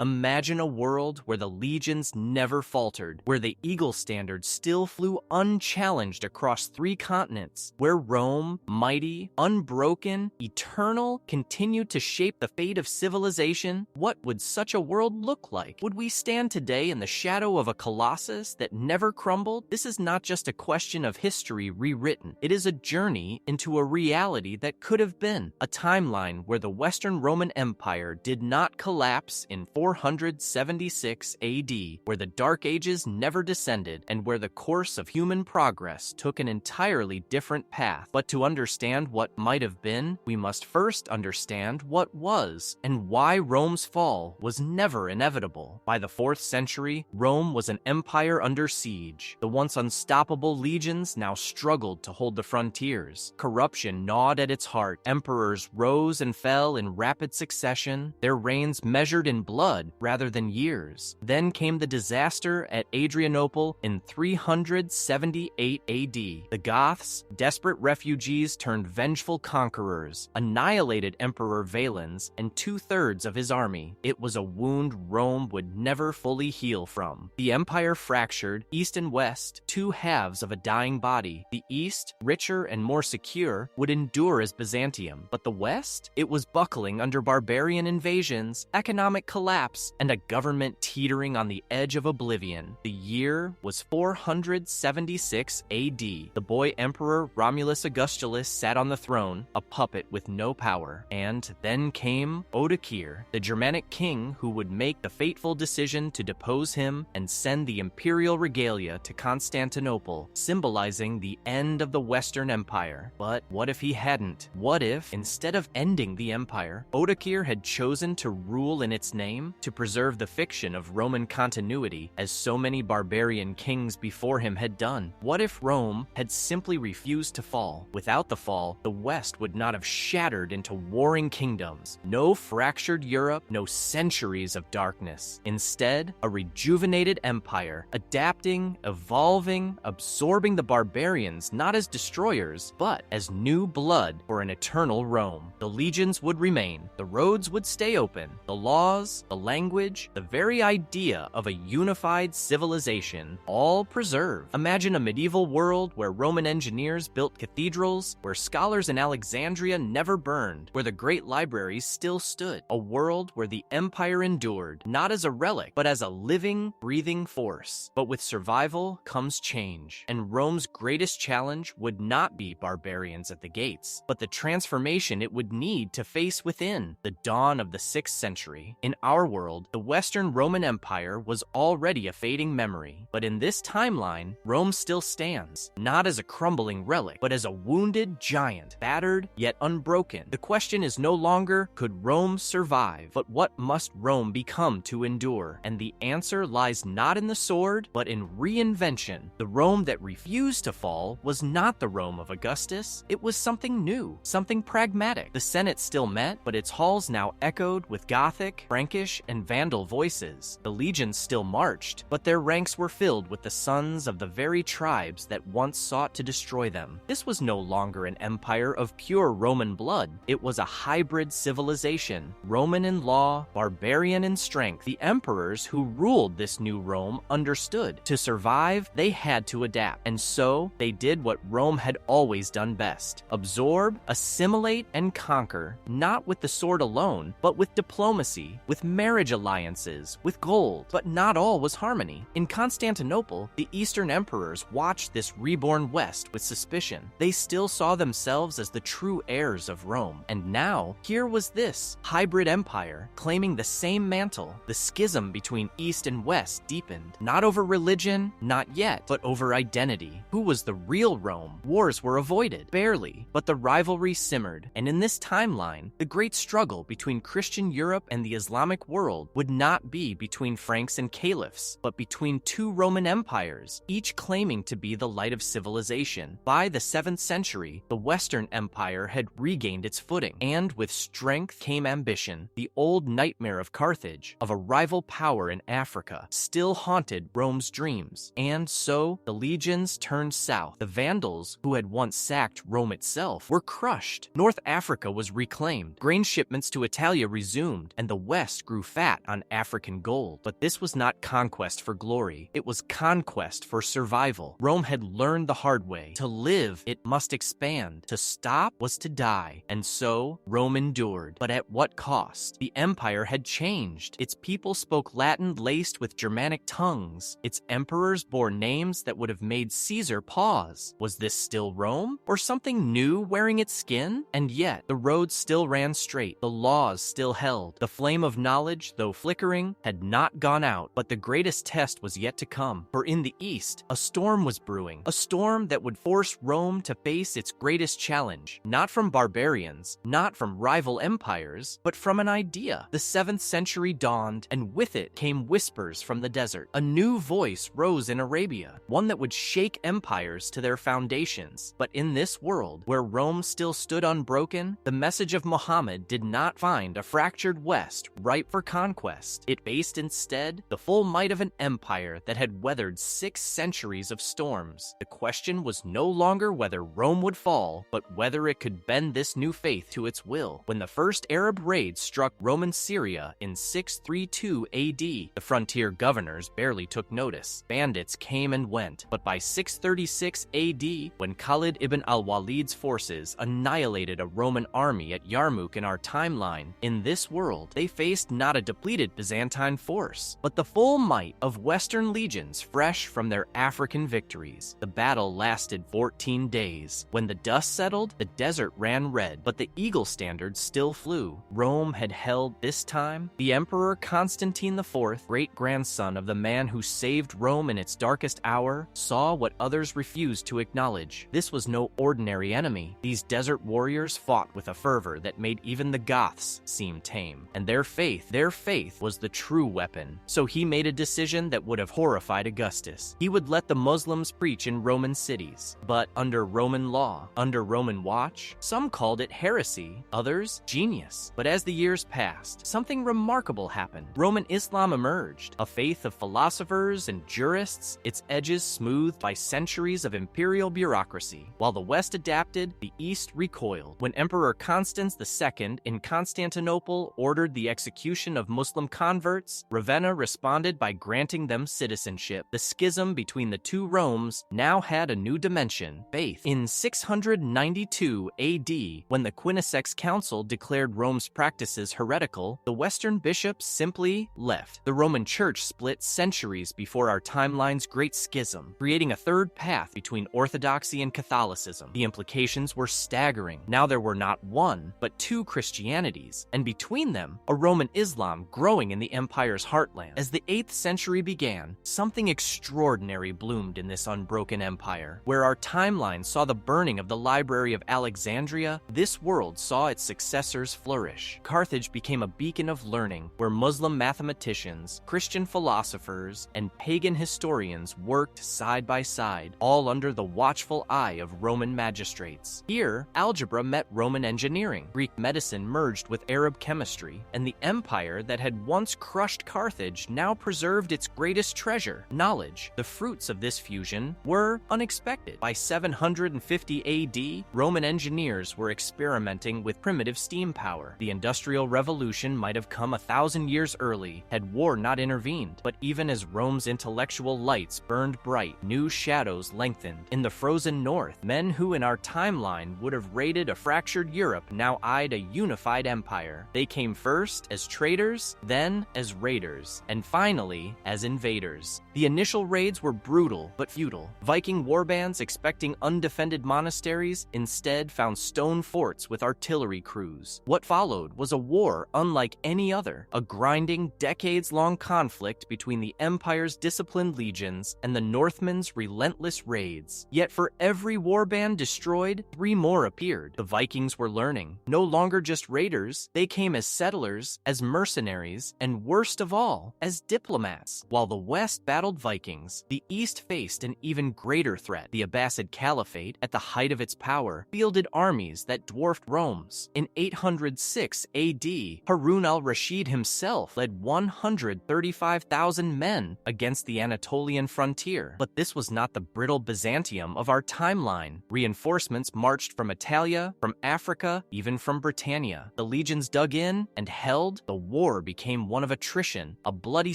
Imagine a world where the legions never faltered, where the eagle standard still flew unchallenged across 3 continents, where Rome, mighty, unbroken, eternal, continued to shape the fate of civilization. What would such a world look like? Would we stand today in the shadow of a colossus that never crumbled? This is not just a question of history rewritten. It is a journey into a reality that could have been, a timeline where the Western Roman Empire did not collapse in 476 AD, where the Dark Ages never descended, and where the course of human progress took an entirely different path. But to understand what might have been, we must first understand what was, and why Rome's fall was never inevitable. By the 4th century, Rome was an empire under siege. The once unstoppable legions now struggled to hold the frontiers. Corruption gnawed at its heart. Emperors rose and fell in rapid succession, their reigns measured in blood rather than years. Then came the disaster at Adrianople in 378 AD. The Goths, desperate refugees turned vengeful conquerors, annihilated Emperor Valens and 2/3 of his army. It was a wound Rome would never fully heal from. The empire fractured, east and west, 2 halves of a dying body. The east, richer and more secure, would endure as Byzantium, but the west? It was buckling under barbarian invasions, economic collapse, and a government teetering on the edge of oblivion. The year was 476 AD. The boy emperor Romulus Augustulus sat on the throne, a puppet with no power. And then came Odoacer, the Germanic king who would make the fateful decision to depose him and send the imperial regalia to Constantinople, symbolizing the end of the Western Empire. But what if he hadn't? What if, instead of ending the empire, Odoacer had chosen to rule in its name, to preserve the fiction of Roman continuity, as so many barbarian kings before him had done? What if Rome had simply refused to fall? Without the fall, the West would not have shattered into warring kingdoms. No fractured Europe, no centuries of darkness. Instead, a rejuvenated empire, adapting, evolving, absorbing the barbarians not as destroyers, but as new blood for an eternal Rome. The legions would remain, the roads would stay open, the laws, the language, the very idea of a unified civilization, all preserved. Imagine a medieval world where Roman engineers built cathedrals, where scholars in Alexandria never burned, where the great libraries still stood. A world where the empire endured, not as a relic, but as a living, breathing force. But with survival comes change, and Rome's greatest challenge would not be barbarians at the gates, but the transformation it would need to face within. The dawn of the 6th century. In our world, the Western Roman Empire was already a fading memory, but in this timeline, Rome still stands, not as a crumbling relic, but as a wounded giant, battered yet unbroken. The question is no longer, could Rome survive, but what must Rome become to endure? And the answer lies not in the sword, but in reinvention. The Rome that refused to fall was not the Rome of Augustus. It was something new, something pragmatic. The Senate still met, but its halls now echoed with Gothic, Frankish, and Vandal voices. The legions still marched, but their ranks were filled with the sons of the very tribes that once sought to destroy them. This was no longer an empire of pure Roman blood. It was a hybrid civilization, Roman in law, barbarian in strength. The emperors who ruled this new Rome understood. To survive, they had to adapt, and so they did what Rome had always done best: absorb, assimilate, and conquer, not with the sword alone, but with diplomacy, with marriage alliances, with gold. But not all was harmony. In Constantinople, the Eastern emperors watched this reborn West with suspicion. They still saw themselves as the true heirs of Rome. And now, here was this hybrid empire claiming the same mantle. The schism between East and West deepened, not over religion, not yet, but over identity. Who was the real Rome? Wars were avoided, barely, but the rivalry simmered. And in this timeline, the great struggle between Christian Europe and the Islamic world would not be between Franks and caliphs, but between 2 Roman empires, each claiming to be the light of civilization. By the 7th century, the Western Empire had regained its footing, and with strength came ambition. The old nightmare of Carthage, of a rival power in Africa, still haunted Rome's dreams. And so, the legions turned south. The Vandals, who had once sacked Rome itself, were crushed. North Africa was reclaimed. Grain shipments to Italia resumed, and the West grew fat on African gold. But this was not conquest for glory. It was conquest for survival. Rome had learned the hard way. To live, it must expand. To stop was to die. And so, Rome endured. But at what cost? The empire had changed. Its people spoke Latin laced with Germanic tongues. Its emperors bore names that would have made Caesar pause. Was this still Rome? Or something new wearing its skin? And yet, the road still ran straight. The laws still held. The flame of knowledge, though flickering, had not gone out. But the greatest test was yet to come. For in the east, a storm was brewing. A storm that would force Rome to face its greatest challenge. Not from barbarians, not from rival empires, but from an idea. The 7th century dawned, and with it came whispers from the desert. A new voice rose in Arabia, one that would shake empires to their foundations. But in this world, where Rome still stood unbroken, the message of Muhammad did not find a fractured west ripe for conquest. It faced instead the full might of an empire that had weathered 6 centuries of storms. The question was no longer whether Rome would fall, but whether it could bend this new faith to its will. When the first Arab raid struck Roman Syria in 632 AD, the frontier governors barely took notice. Bandits came and went, but by 636 AD, when Khalid ibn al-Walid's forces annihilated a Roman army at Yarmouk in our timeline, in this world, they faced not a depleted Byzantine force, but the full might of Western legions fresh from their African victories. The battle lasted 14 days. When the dust settled, the desert ran red, but the eagle standard still flew. Rome had held this time. The Emperor Constantine IV, great-grandson of the man who saved Rome in its darkest hour, saw what others refused to acknowledge. This was no ordinary enemy. These desert warriors fought with a fervor that made even the Goths seem tame. And their faith was the true weapon. So he made a decision that would have horrified Augustus. He would let the Muslims preach in Roman cities. But under Roman law, under Roman watch, some called it heresy, others genius. But as the years passed, something remarkable happened. Roman Islam emerged, a faith of philosophers and jurists, its edges smoothed by centuries of imperial bureaucracy. While the West adapted, the East recoiled. When Emperor Constans II in Constantinople ordered the execution of Muslim converts, Ravenna responded by granting them citizenship. The schism between the two Romes now had a new dimension: faith. In 692 AD, when the Quinisex Council declared Rome's practices heretical, the Western bishops simply left. The Roman Church split centuries before our timeline's Great Schism, creating a third path between Orthodoxy and Catholicism. The implications were staggering. Now there were not one, but 2 Christianities, and between them, a Roman Islam growing in the empire's heartland. As the 8th century began, something extraordinary bloomed in this unbroken empire. Where our timeline saw the burning of the Library of Alexandria, this world saw its successors flourish. Carthage became a beacon of learning, where Muslim mathematicians, Christian philosophers, and pagan historians worked side by side, all under the watchful eye of Roman magistrates. Here, algebra met Roman engineering, Greek medicine merged with Arab chemistry, and the empire that had once crushed Carthage now preserved its greatest treasure, knowledge. The fruits of this fusion were unexpected. By 750 AD, Roman engineers were experimenting with primitive steam power. The Industrial Revolution might have come 1,000 years early, had war not intervened. But even as Rome's intellectual lights burned bright, new shadows lengthened. In the frozen north, men who in our timeline would have raided a fractured Europe now eyed a unified empire. They came first as traders, then as raiders, and finally as invaders. The initial raids were brutal but futile. Viking warbands expecting undefended monasteries instead found stone forts with artillery crews. What followed was a war unlike any other, a grinding, decades-long conflict between the empire's disciplined legions and the Northmen's relentless raids. Yet for every warband destroyed, 3 more appeared. The Vikings were learning. No longer just raiders, they came as settlers, as mercenaries, and worst of all, as diplomats. While the West battled Vikings, the East faced an even greater threat. The Abbasid Caliphate, at the height of its power, fielded armies that dwarfed Rome's. In 806 AD, Harun al-Rashid himself led 135,000 men against the Anatolian frontier. But this was not the brittle Byzantium of our timeline. Reinforcements marched from Italia, from Africa, even from Britannia. The legions dug in and held. The war war became one of attrition, a bloody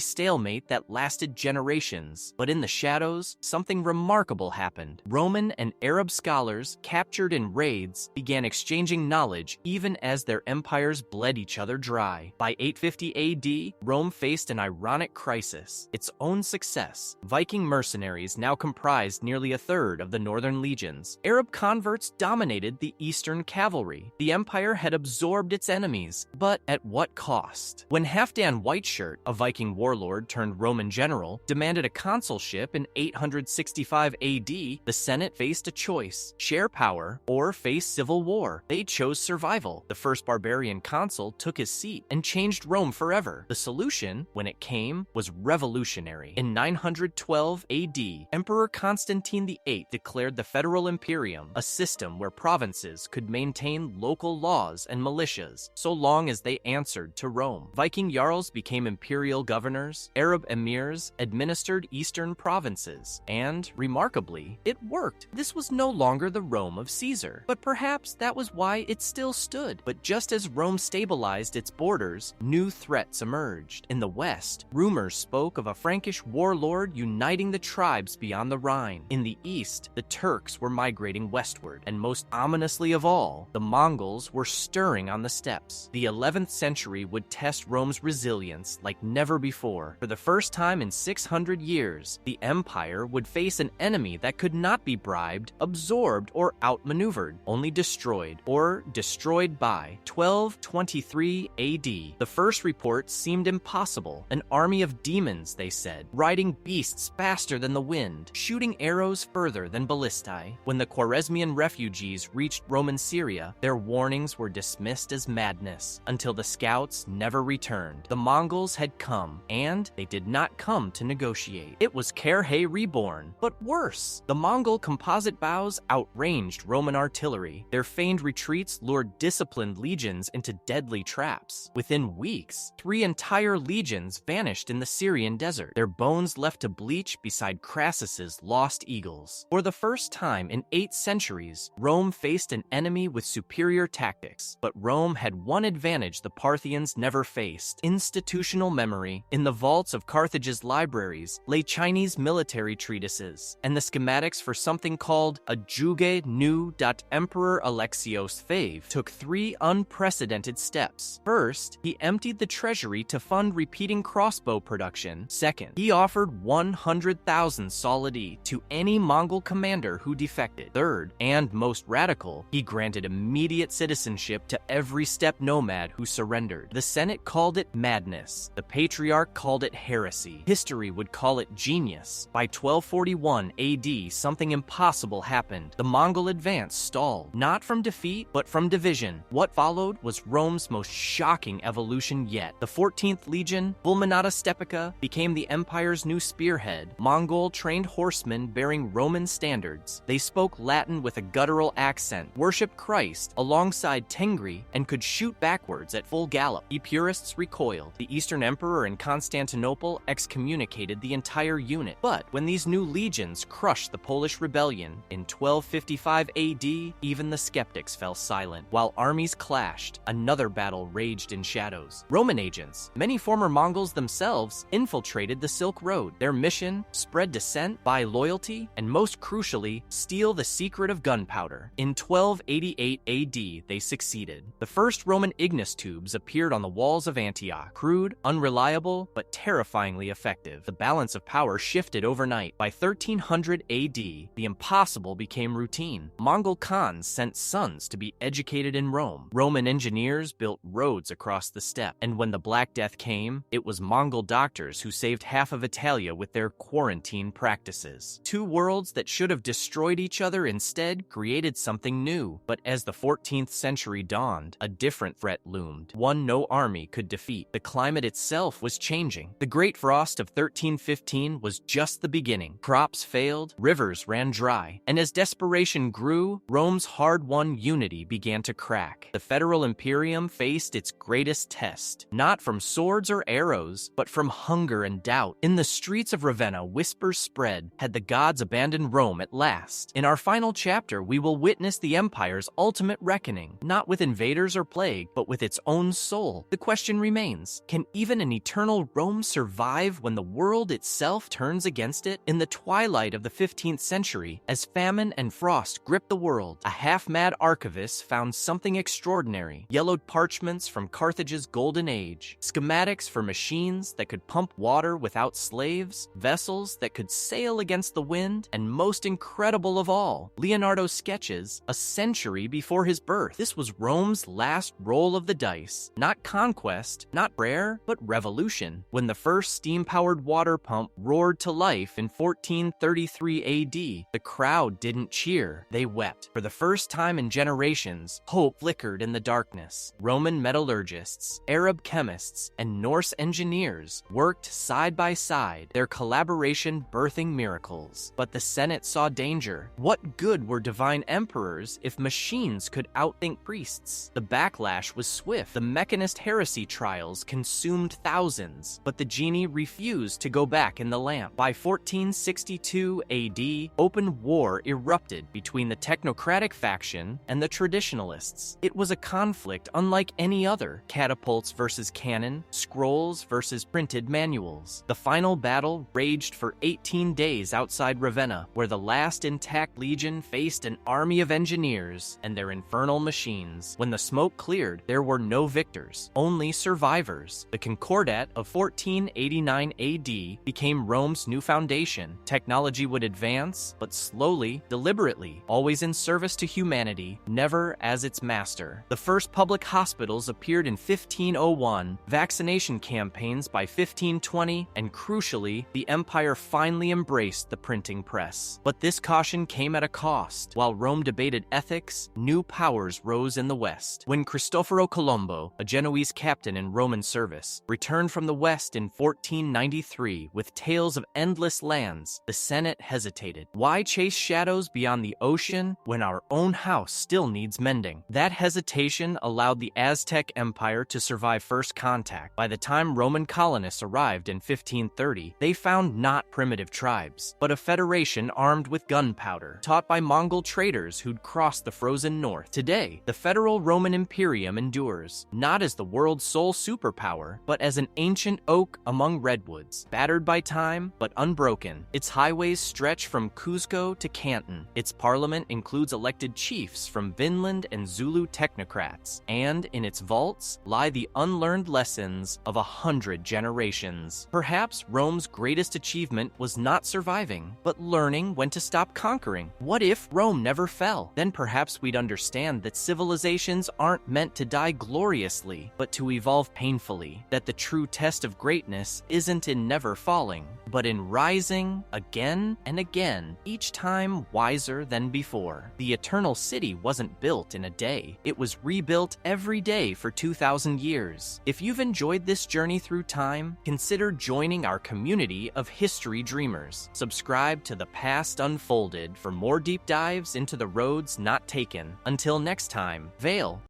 stalemate that lasted generations. But in the shadows, something remarkable happened. Roman and Arab scholars, captured in raids, began exchanging knowledge even as their empires bled each other dry. By 850 AD, Rome faced an ironic crisis. Its own success. Viking mercenaries now comprised nearly a third of the northern legions. Arab converts dominated the eastern cavalry. The empire had absorbed its enemies, but at what cost? When Halfdan Whiteshirt, a Viking warlord turned Roman general, demanded a consulship in 865 AD, the Senate faced a choice: share power or face civil war. They chose survival. The first barbarian consul took his seat and changed Rome forever. The solution, when it came, was revolutionary. In 912 AD, Emperor Constantine VIII declared the Federal Imperium, a system where provinces could maintain local laws and militias so long as they answered to Rome. Viking jarls became imperial governors, Arab emirs administered eastern provinces, and, remarkably, it worked. This was no longer the Rome of Caesar, but perhaps that was why it still stood. But just as Rome stabilized its borders, new threats emerged. In the west, rumors spoke of a Frankish warlord uniting the tribes beyond the Rhine. In the east, the Turks were migrating westward, and most ominously of all, the Mongols were stirring on the steppes. The 11th century would test Rome's resilience like never before. For the first time in 600 years, the empire would face an enemy that could not be bribed, absorbed, or outmaneuvered, only destroyed, or destroyed by. 1223 AD. The first report seemed impossible. An army of demons, they said, riding beasts faster than the wind, shooting arrows further than ballistae. When the Khwarezmian refugees reached Roman Syria, their warnings were dismissed as madness, until the scouts never returned. The Mongols had come, and they did not come to negotiate. It was Karahay reborn, but worse. The Mongol composite bows outranged Roman artillery. Their feigned retreats lured disciplined legions into deadly traps. Within weeks, 3 entire legions vanished in the Syrian desert, their bones left to bleach beside Crassus's lost eagles. For the first time in 8 centuries, Rome faced an enemy with superior tactics, but Rome had one advantage the Parthians never faced: institutional memory. In the vaults of Carthage's libraries lay Chinese military treatises and the schematics for something called a Juge Nu. Emperor Alexios V took 3 unprecedented steps. First, he emptied the treasury to fund repeating crossbow production. Second, he offered 100,000 solidi to any Mongol commander who defected. Third, and most radical, he granted immediate citizenship to every steppe nomad who surrendered. The Senate called it madness. The Patriarch called it heresy. History would call it genius. By 1241 AD, something impossible happened. The Mongol advance stalled, not from defeat, but from division. What followed was Rome's most shocking evolution yet. The 14th Legion, Fulminata Stepica, became the empire's new spearhead. Mongol-trained horsemen bearing Roman standards. They spoke Latin with a guttural accent, worshipped Christ alongside Tengri, and could shoot backwards at full gallop. The purists recoiled. The Eastern Emperor in Constantinople excommunicated the entire unit. But when these new legions crushed the Polish rebellion in 1255 AD, even the skeptics fell silent. While armies clashed, another battle raged in shadows. Roman agents, many former Mongols themselves, infiltrated the Silk Road. Their mission: spread dissent, buy loyalty, and most crucially, steal the secret of gunpowder. In 1288 AD, they succeeded. The first Roman ignis tubes appeared on the walls of Antioch. Crude, unreliable, but terrifyingly effective. The balance of power shifted overnight. By 1300 AD, the impossible became routine. Mongol Khans sent sons to be educated in Rome. Roman engineers built roads across the steppe. And when the Black Death came, it was Mongol doctors who saved half of Italia with their quarantine practices. 2 worlds that should have destroyed each other instead created something new. But as the 14th century dawned, a different threat loomed. One no army could defeat. The climate itself was changing. The Great Frost of 1315 was just the beginning. Crops failed, rivers ran dry, and as desperation grew, Rome's hard-won unity began to crack. The Federal Imperium faced its greatest test, not from swords or arrows, but from hunger and doubt. In the streets of Ravenna, whispers spread: had the gods abandoned Rome at last? In our final chapter, we will witness the empire's ultimate reckoning, not with invaders or plague, but with its own soul. The question question remains, can even an eternal Rome survive when the world itself turns against it? In the twilight of the 15th century, as famine and frost gripped the world, a half-mad archivist found something extraordinary. Yellowed parchments from Carthage's golden age, schematics for machines that could pump water without slaves, vessels that could sail against the wind, and most incredible of all, Leonardo's sketches a century before his birth. This was Rome's last roll of the dice. Not conquest, not prayer, but revolution. When the first steam-powered water pump roared to life in 1433 AD, the crowd didn't cheer, they wept. For the first time in generations, hope flickered in the darkness. Roman metallurgists, Arab chemists, and Norse engineers worked side by side, their collaboration birthing miracles. But the Senate saw danger. What good were divine emperors if machines could outthink priests? The backlash was swift. The Mechanist heresy trials consumed thousands, but the genie refused to go back in the lamp. By 1462 AD, open war erupted between the technocratic faction and the traditionalists. It was a conflict unlike any other: catapults versus cannon, scrolls versus printed manuals. The final battle raged for 18 days outside Ravenna, where the last intact legion faced an army of engineers and their infernal machines. When the smoke cleared, there were no victors, only survivors. The Concordat of 1489 AD became Rome's new foundation. Technology would advance, but slowly, deliberately, always in service to humanity, never as its master. The first public hospitals appeared in 1501, vaccination campaigns by 1520, and crucially, the empire finally embraced the printing press. But this caution came at a cost. While Rome debated ethics, new powers rose in the west. When Cristoforo Colombo, a Genoese captain in Roman service, returned from the west in 1493 with tales of endless lands, the Senate hesitated. Why chase shadows beyond the ocean when our own house still needs mending? That hesitation allowed the Aztec Empire to survive first contact. By the time Roman colonists arrived in 1530, they found not primitive tribes, but a federation armed with gunpowder, taught by Mongol traders who'd crossed the frozen north. Today, the federal Roman Imperium endures, not as the world's sole superpower, but as an ancient oak among redwoods, battered by time, but unbroken. Its highways stretch from Cuzco to Canton. Its parliament includes elected chiefs from Vinland and Zulu technocrats, and in its vaults lie the unlearned lessons of 100 generations. Perhaps Rome's greatest achievement was not surviving, but learning when to stop conquering. What if Rome never fell? Then perhaps we'd understand that civilizations aren't meant to die gloriously, but to evolve painfully. That the true test of greatness isn't in never falling, but in rising again and again, each time wiser than before. The eternal city wasn't built in a day. It was rebuilt every day for 2,000 years. If you've enjoyed this journey through time, consider joining our community of history dreamers. Subscribe to The Past Unfolded for more deep dives into the roads not taken. Until next time, Vale.